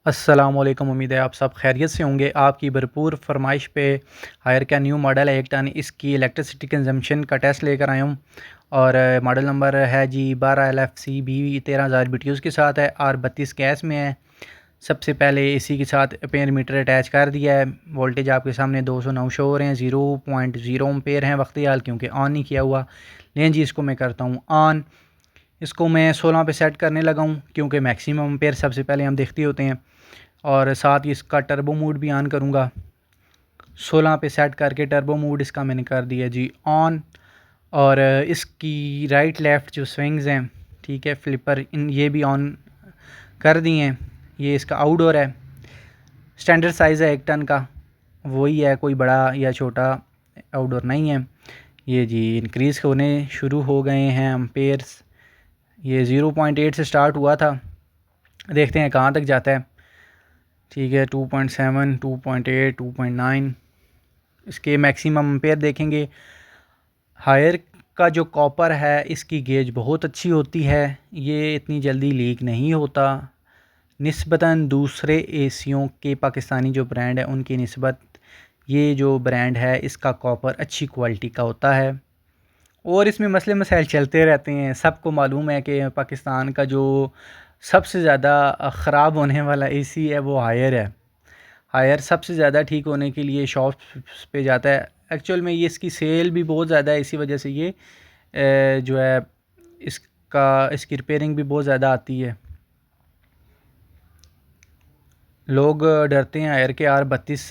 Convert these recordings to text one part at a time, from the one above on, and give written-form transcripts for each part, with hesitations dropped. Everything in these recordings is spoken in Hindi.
अस्सलामुअलैकुम। उम्मीद है आप सब खैरियत से होंगे। आपकी भरपूर फरमाइश पे हायर का न्यू मॉडल है 1 टन, इसकी इलेक्ट्रिसिटी कंजम्पशन का टेस्ट लेकर आया हूँ। और मॉडल नंबर है जी 12 LFC-B 13,000 BTUs के साथ है और 32 गैस में है। सबसे पहले एसी के साथ अपेयर मीटर अटैच कर दिया है। वोल्टेज आपके सामने 209 शो हो रहे हैं। 0.0 एम्पेयर हैं वक्त हाल, क्योंकि ऑन नहीं किया हुआ। लेकिन जी इसको मैं करता हूँ ऑन। इसको मैं 16 पे सेट करने लगा हूँ, क्योंकि मैक्सिमम एम्पेयर सबसे पहले हम देखते होते हैं। और साथ ही इसका टर्बो मोड भी ऑन करूँगा। 16 पे सेट करके टर्बो मोड इसका मैंने कर दिया जी ऑन। और इसकी राइट लेफ़्ट जो स्विंग्स हैं, ठीक है, फ्लिपर, इन ये भी ऑन कर दिए हैं। ये इसका आउटडोर है। स्टैंडर्ड साइज़ है 1 टन का, वही है, कोई बड़ा या छोटा आउटडोर नहीं है। ये जी इंक्रीज़ होने शुरू हो गए हैं एम्पेयर्स। ये 0.8 से स्टार्ट हुआ था, देखते हैं कहाँ तक जाता है। ठीक है, 2.7, 2.8, 2.9 इसके मैक्सिमम एम्पेयर देखेंगे। हायर का जो कॉपर है इसकी गेज बहुत अच्छी होती है, ये इतनी जल्दी लीक नहीं होता निस्बतन दूसरे एसियों के। पाकिस्तानी जो ब्रांड है उनकी निस्बत ये जो ब्रांड है इसका कॉपर अच्छी क्वालिटी का होता है। और इसमें मसले मसाइल चलते रहते हैं। सबको मालूम है कि पाकिस्तान का जो सबसे ज़्यादा ख़राब होने वाला एसी है वो हायर है। हायर सबसे ज़्यादा ठीक होने के लिए शॉप्स पे जाता है। एक्चुअल में ये इसकी सेल भी बहुत ज़्यादा है, इसी वजह से ये जो है इसकी रिपेयरिंग भी बहुत ज़्यादा आती है। लोग डरते हैं हायर के R32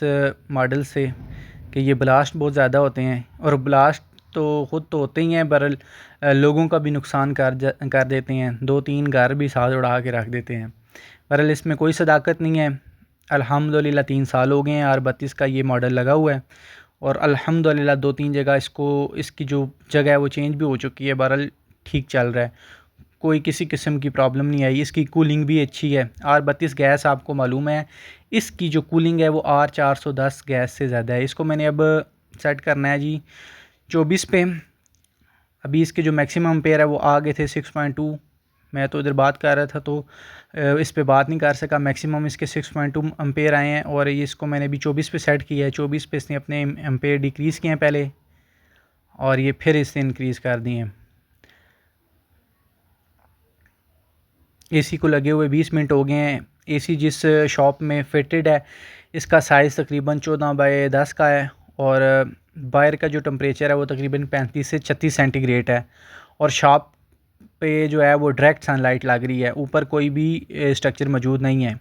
मॉडल से कि ये ब्लास्ट बहुत ज़्यादा होते हैं, और ब्लास्ट तो ख़ुद तो होते ही हैं, बहरहाल लोगों का भी नुकसान कर देते हैं। 2-3 घर भी साथ उड़ा के रख देते हैं। बहरहाल इसमें कोई सदाकत नहीं है। अल्हम्दुलिल्लाह 3 साल हो गए हैं R32 का ये मॉडल लगा हुआ है, और अल्हम्दुलिल्लाह 2-3 जगह इसकी जो जगह है वो चेंज भी हो चुकी है। बहरहाल ठीक चल रहा है, कोई किसी किस्म की प्रॉब्लम नहीं आई। इसकी कूलिंग भी अच्छी है। R32 गैस आपको मालूम है, इसकी जो कूलिंग है वो R410 गैस से ज़्यादा है। इसको मैंने अब सेट करना है जी 24 पे। अभी इसके जो मैक्सिमम एम्पेयर है वो आ गए थे 6.2। मैं तो इधर बात कर रहा था तो इस पे बात नहीं कर सका। मैक्सिमम इसके 6.2 एम्पेयर आए हैं, और ये इसको मैंने अभी 24 पे सेट किया है। 24 पे इसने अपने एम्पेयर डिक्रीज़ किए हैं पहले, और ये फिर इससे इंक्रीज़ कर दिए हैं। एसी को लगे हुए 20 मिनट हो गए हैं। एसी जिस शॉप में फिटेड है इसका साइज़ तकरीबन 14x10 का है, और बाहर का जो टेम्परेचर है वो तकरीबन 35 से 36 सेंटीग्रेड है। और शॉप पे जो है वो डायरेक्ट सनलाइट लग रही है, ऊपर कोई भी स्ट्रक्चर मौजूद नहीं है।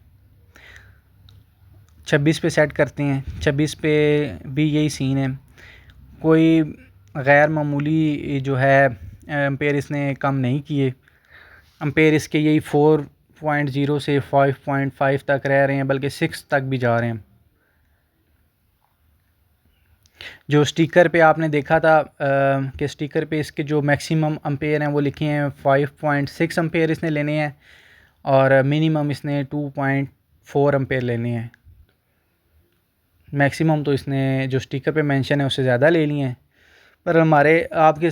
26 पे सेट करते हैं। 26 पे भी यही सीन है, कोई गैर मामूली जो है एम्पेयर इसने कम नहीं किए। एम्पेयर इसके यही 4.0 से 5.5 तक रह रहे हैं, बल्कि 6 तक भी जा रहे हैं। जो स्टिकर पे आपने देखा था कि स्टिकर पे इसके जो मैक्सिमम एम्पेयर हैं वो लिखे हैं 5.6 एम्पेयर इसने लेने हैं, और मिनिमम इसने 2.4 एम्पेयर लेने हैं। मैक्सिमम तो इसने जो स्टिकर पे मेंशन है उससे ज़्यादा ले लिए हैं। पर हमारे आपके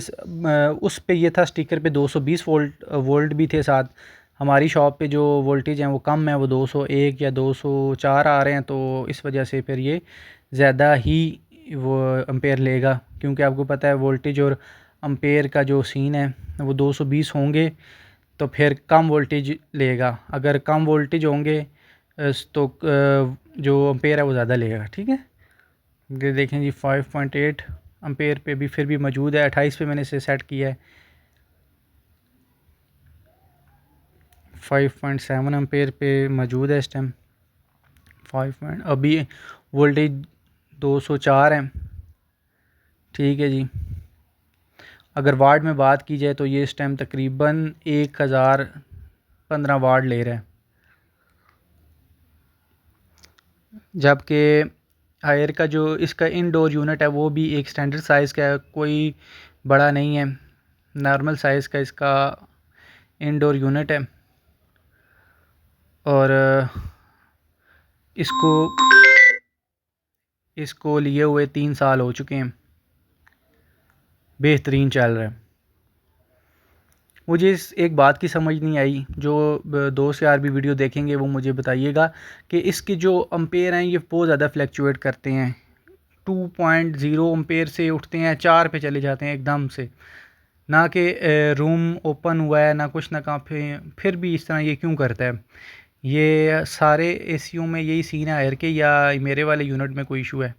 उस पे ये था स्टिकर पे 220 वोल्ट भी थे साथ। हमारी शॉप पे जो वोल्टेज हैं वो कम है, वो 201 या 204 आ रहे हैं, तो इस वजह से फिर ये ज़्यादा ही वो एम्पेयर लेगा। क्योंकि आपको पता है वोल्टेज और एम्पेयर का जो सीन है वो 220 होंगे तो फिर कम वोल्टेज लेगा। अगर कम वोल्टेज होंगे तो जो एम्पेयर है वो ज़्यादा लेगा। ठीक है, ये देखें जी 5.8 एम्पेयर पे भी फिर भी मौजूद है। 28 पे मैंने इसे सेट किया है। 5.7 एम्पेयर पे मौजूद है इस टाइम। 5 अभी वोल्टेज 204 है। ठीक है जी, अगर वाट में बात की जाए तो ये इस टाइम तकरीबन 1015 वाट ले रहा है, जबकि हायर का जो इसका इंडोर यूनिट है वो भी एक स्टैंडर्ड साइज़ का है, कोई बड़ा नहीं है, नॉर्मल साइज़ का इसका इंडोर यूनिट है। और इसको इसको लिए हुए 3 साल हो चुके हैं, बेहतरीन चल रहा है। मुझे इस एक बात की समझ नहीं आई, जो दोस्त यार भी वीडियो देखेंगे वो मुझे बताइएगा कि इसके जो अम्पेयर हैं ये बहुत ज़्यादा फ्लैक्चुएट करते हैं। 2.0 एम्पेयर से उठते हैं 4 पे चले जाते हैं एकदम से, ना कि रूम ओपन हुआ है ना कुछ ना कहाँ पे, फिर भी इस तरह ये क्यों करता है। ये सारे एसीओ में यही सीन है हायर के, या मेरे वाले यूनिट में कोई इशू है।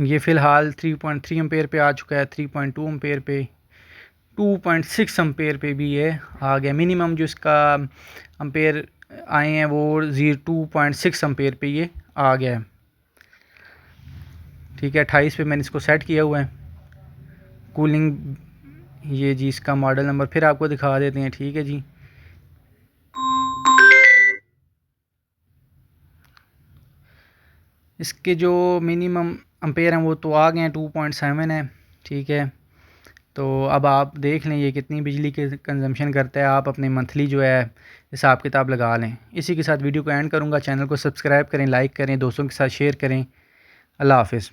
ये फ़िलहाल 3.3 एम्पेयर पे आ चुका है, 3.2 एम्पेयर पे, 2.6 एम्पेयर पे भी ये आ गया। मिनिमम जो इसका एम्पेयर आए हैं वो 2.6 एम्पेयर पे ये आ गया है। ठीक है, 28 पे मैंने इसको सेट किया हुआ है। कूलिंग ये जी इसका मॉडल नंबर फिर आपको दिखा देते हैं। ठीक है जी, इसके जो मिनिमम एम्पेयर हैं वो तो आ गए हैं, 2.7 है। ठीक है, तो अब आप देख लें ये कितनी बिजली के कंजम्पशन करता है, आप अपने मंथली जो है हिसाब किताब लगा लें। इसी के साथ वीडियो को एंड करूँगा। चैनल को सब्सक्राइब करें, लाइक करें, दोस्तों के साथ शेयर करें। अल्लाह हाफ़िज़।